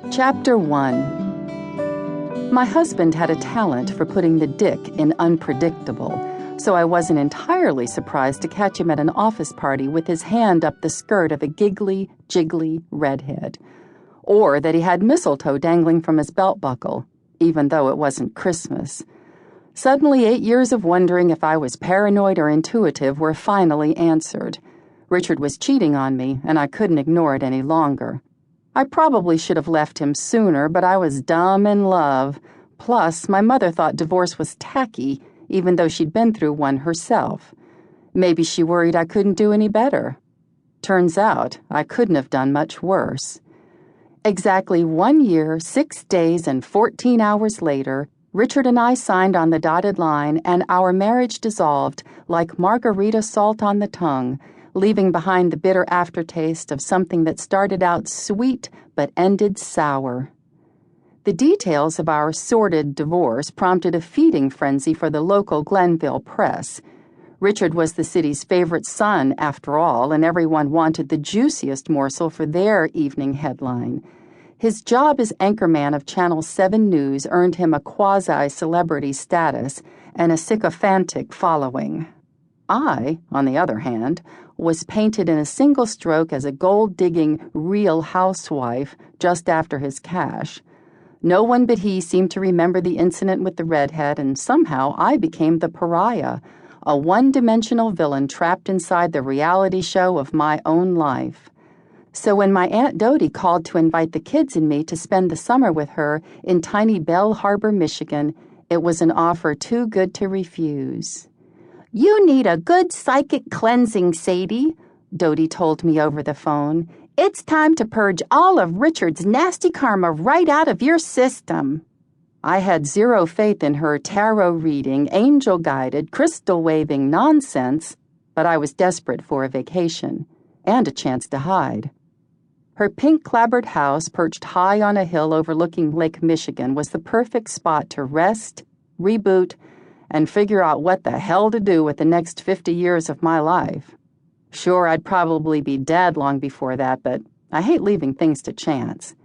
Chapter 1. My husband had a talent for putting the dick in unpredictable, so I wasn't entirely surprised to catch him at an office party with his hand up the skirt of a giggly, jiggly redhead. Or that he had mistletoe dangling from his belt buckle, even though it wasn't Christmas. Suddenly, 8 years of wondering if I was paranoid or intuitive were finally answered. Richard was cheating on me, and I couldn't ignore it any longer. I probably should have left him sooner, but I was dumb in love. Plus, my mother thought divorce was tacky, even though she'd been through one herself. Maybe she worried I couldn't do any better. Turns out, I couldn't have done much worse. Exactly 1 year, 6 days, and 14 hours later, Richard and I signed on the dotted line, and our marriage dissolved like margarita salt on the tongue, leaving behind the bitter aftertaste of something that started out sweet but ended sour. The details of our sordid divorce prompted a feeding frenzy for the local Glenville press. Richard was the city's favorite son, after all, and everyone wanted the juiciest morsel for their evening headline. His job as anchorman of Channel 7 News earned him a quasi-celebrity status and a sycophantic following. I, on the other hand, was painted in a single stroke as a gold-digging real housewife just after his cash. No one but he seemed to remember the incident with the redhead, and somehow I became the pariah, a one-dimensional villain trapped inside the reality show of my own life. So when my Aunt Dody called to invite the kids and me to spend the summer with her in tiny Belle Harbor, Michigan, it was an offer too good to refuse. "You need a good psychic cleansing, Sadie," Dody told me over the phone. "It's time to purge all of Richard's nasty karma right out of your system." I had zero faith in her tarot-reading, angel-guided, crystal-waving nonsense, but I was desperate for a vacation and a chance to hide. Her pink-clapboard house, perched high on a hill overlooking Lake Michigan, was the perfect spot to rest, reboot, and figure out what the hell to do with the next 50 years of my life. Sure, I'd probably be dead long before that, but I hate leaving things to chance.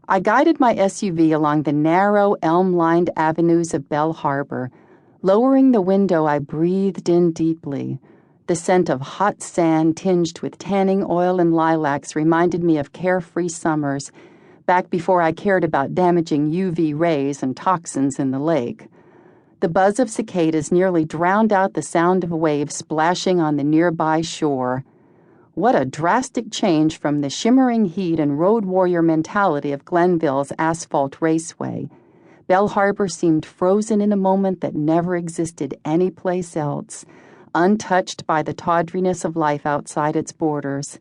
I guided my SUV along the narrow, elm-lined avenues of Belle Harbor. Lowering the window, I breathed in deeply. The scent of hot sand tinged with tanning oil and lilacs reminded me of carefree summers, back before I cared about damaging UV rays and toxins in the lake. The buzz of cicadas nearly drowned out the sound of waves splashing on the nearby shore. What a drastic change from the shimmering heat and road warrior mentality of Glenville's asphalt raceway. Belle Harbor seemed frozen in a moment that never existed anyplace else, untouched by the tawdriness of life outside its borders.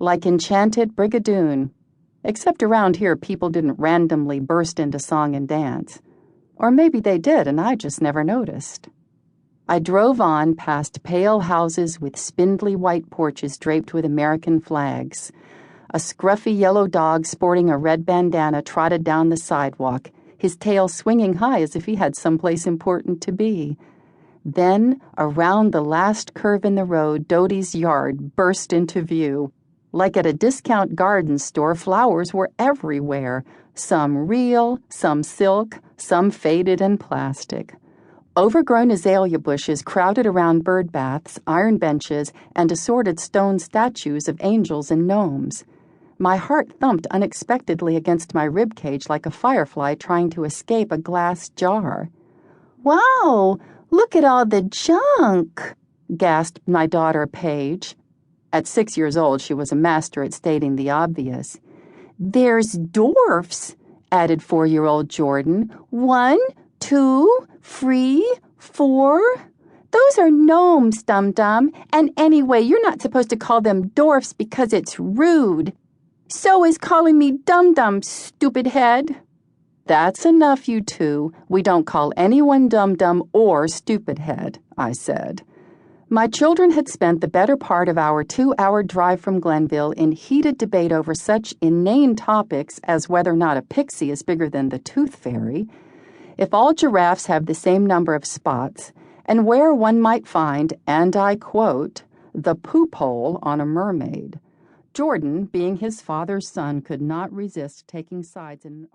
Like enchanted Brigadoon, except around here people didn't randomly burst into song and dance. Or maybe they did, and I just never noticed. I drove on past pale houses with spindly white porches draped with American flags. A scruffy yellow dog sporting a red bandana trotted down the sidewalk, his tail swinging high as if he had someplace important to be. Then, around the last curve in the road, Dody's yard burst into view. Like at a discount garden store, flowers were everywhere. Some real, some silk, some faded and plastic. Overgrown azalea bushes crowded around bird baths, iron benches, and assorted stone statues of angels and gnomes. My heart thumped unexpectedly against my ribcage like a firefly trying to escape a glass jar. "Wow, look at all the junk," gasped my daughter Paige. At 6 years old, she was a master at stating the obvious. "There's dwarfs," added 4-year-old Jordan. 1, 2, 3, 4. "Those are gnomes, dum-dum, and anyway, you're not supposed to call them dwarfs because it's rude. So is calling me dum-dum, stupid head." "That's enough, you two. We don't call anyone dum-dum or stupid head," I said. My children had spent the better part of our 2-hour drive from Glenville in heated debate over such inane topics as whether or not a pixie is bigger than the tooth fairy, if all giraffes have the same number of spots, and where one might find, and I quote, "the poop hole on a mermaid." Jordan, being his father's son, could not resist taking sides in an argument.